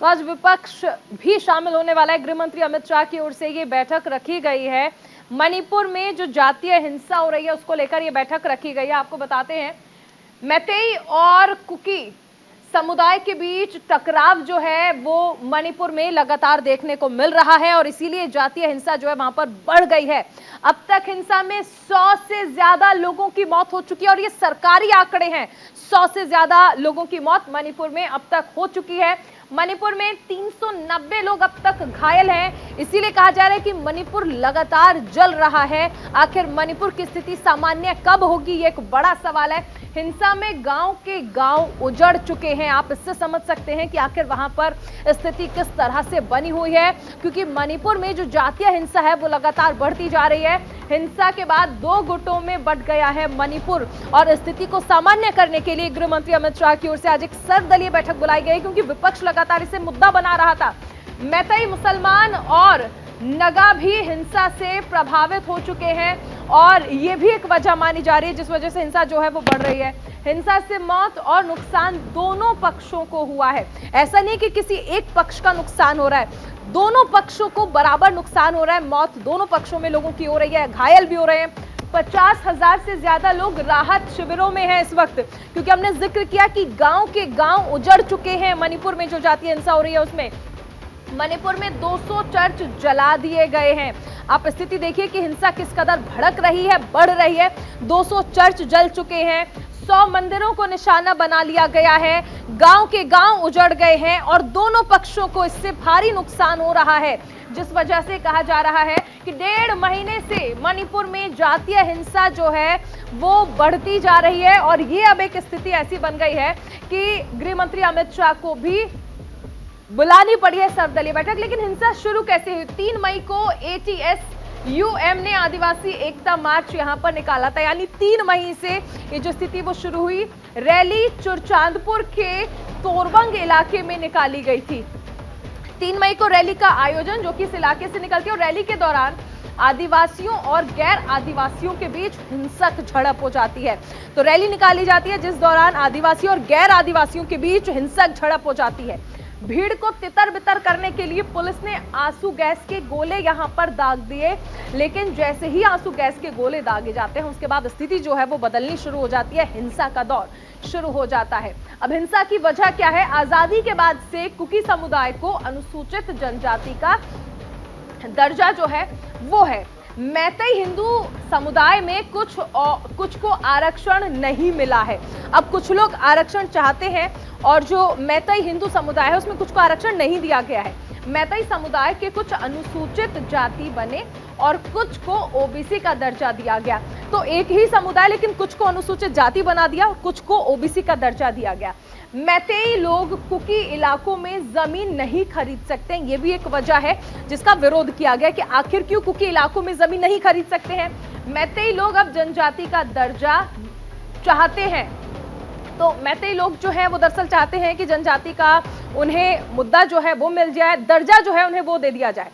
तो आज विपक्ष भी शामिल होने वाला है। गृह मंत्री अमित शाह की ओर से ये बैठक रखी गई है। मणिपुर में जो जातीय हिंसा हो रही है उसको लेकर ये बैठक रखी गई है। आपको बताते हैं, मैतेई और कुकी समुदाय के बीच टकराव जो है वो मणिपुर में लगातार देखने को मिल रहा है और इसीलिए जातीय हिंसा जो है वहां पर बढ़ गई है। अब तक हिंसा में 100 से ज्यादा लोगों की मौत हो चुकी है और ये सरकारी आंकड़े हैं। 100 से ज्यादा लोगों की मौत मणिपुर में अब तक हो चुकी है। मणिपुर में 390 लोग अब तक घायल हैं। इसीलिए कहा जा रहा है कि मणिपुर लगातार जल रहा है। आखिर मणिपुर की स्थिति सामान्य कब होगी, ये एक बड़ा सवाल है। हिंसा में गांव के गांव उजड़ चुके हैं। आप इससे समझ सकते हैं कि आखिर वहां पर स्थिति किस तरह से बनी हुई है, क्योंकि मणिपुर में जो जातीय हिंसा है वो लगातार बढ़ती जा रही है। हिंसा के बाद 2 गुटों में बंट गया है मणिपुर और स्थिति को सामान्य करने के लिए गृह मंत्री अमित शाह की ओर से आज एक सर्वदलीय बैठक बुलाई गई, क्योंकि विपक्ष लगातार इसे मुद्दा बना रहा था। मैतेई मुसलमान और नगा भी हिंसा से प्रभावित हो चुके हैं और ये भी एक वजह मानी जा रही है जिस वजह से हिंसा जो है वो बढ़ रही है। हिंसा से मौत और नुकसान दोनों पक्षों को हुआ है। ऐसा नहीं कि किसी एक पक्ष का नुकसान हो रहा है, दोनों पक्षों को बराबर नुकसान हो रहा है। मौत दोनों पक्षों में लोगों की हो रही है, घायल भी हो रहे हैं। 50,000 से ज्यादा लोग राहत शिविरों में हैं इस वक्त, क्योंकि हमने जिक्र किया कि गांव के गांव उजड़ चुके हैं। मणिपुर में जो जातीय हिंसा हो रही है उसमें मणिपुर में 200 चर्च जला दिए गए हैं। आप स्थिति देखिए कि हिंसा किस कदर भड़क रही है, बढ़ रही है। 200 चर्च जल चुके हैं, 100 मंदिरों को निशाना बना लिया गया है, गांव के गांव उजड़ गए हैं और दोनों पक्षों को इससे भारी नुकसान हो रहा है, जिस वजह से कहा जा रहा है कि 1.5 महीने से मणिपुर में जातीय हिंसा जो है वो बढ़ती जा रही है। और ये अब एक स्थिति ऐसी बन गई है कि गृह मंत्री अमित शाह को भी बुलानी पड़ी है सर्वदलीय बैठक। लेकिन हिंसा शुरू कैसे हुई? 3 मई को ATSUM ने आदिवासी एकता मार्च यहां पर निकाला था, यानी 3 मई से ये जो स्थिति वो शुरू हुई। रैली चुरचांदपुर के तोरबंग इलाके में निकाली गई थी। 3 मई को रैली का आयोजन जो कि इस इलाके से निकलती है और रैली के दौरान आदिवासियों और गैर आदिवासियों के बीच हिंसक झड़प हो जाती है। तो रैली निकाली जाती है जिस दौरान आदिवासियों और गैर आदिवासियों के बीच हिंसक झड़प हो जाती है। भीड़ को तितर बितर करने के लिए पुलिस ने आंसू गैस के गोले यहां पर दाग दिए, लेकिन जैसे ही आंसू गैस के गोले दागे जाते हैं उसके बाद स्थिति जो है वो बदलनी शुरू हो जाती है। हिंसा का दौर शुरू हो जाता है। अब हिंसा की वजह क्या है? आजादी के बाद से कुकी समुदाय को अनुसूचित जनजाति का दर्जा जो है वो है। मैतेई हिंदू समुदाय में कुछ को आरक्षण नहीं मिला है। अब कुछ लोग आरक्षण चाहते हैं और जो मैतेई हिंदू समुदाय है उसमें कुछ को आरक्षण नहीं दिया गया है। मैतेई समुदाय के कुछ अनुसूचित जाति बने और कुछ को ओबीसी का दर्जा दिया गया। तो एक ही समुदाय लेकिन कुछ को अनुसूचित जाति बना दिया और कुछ को ओबीसी का दर्जा दिया गया। मैतेई लोग कुकी इलाकों में जमीन नहीं खरीद सकते, ये भी एक वजह है जिसका विरोध किया गया कि आखिर क्यों कुकी इलाकों में जमीन नहीं खरीद सकते हैं। मैतेई लोग अब जनजाति का दर्जा चाहते हैं। तो मैतेई लोग जो है वो दरअसल चाहते हैं कि जनजाति का उन्हें मुद्दा जो है वो मिल जाए, दर्जा जो है उन्हें वो दे दिया जाए।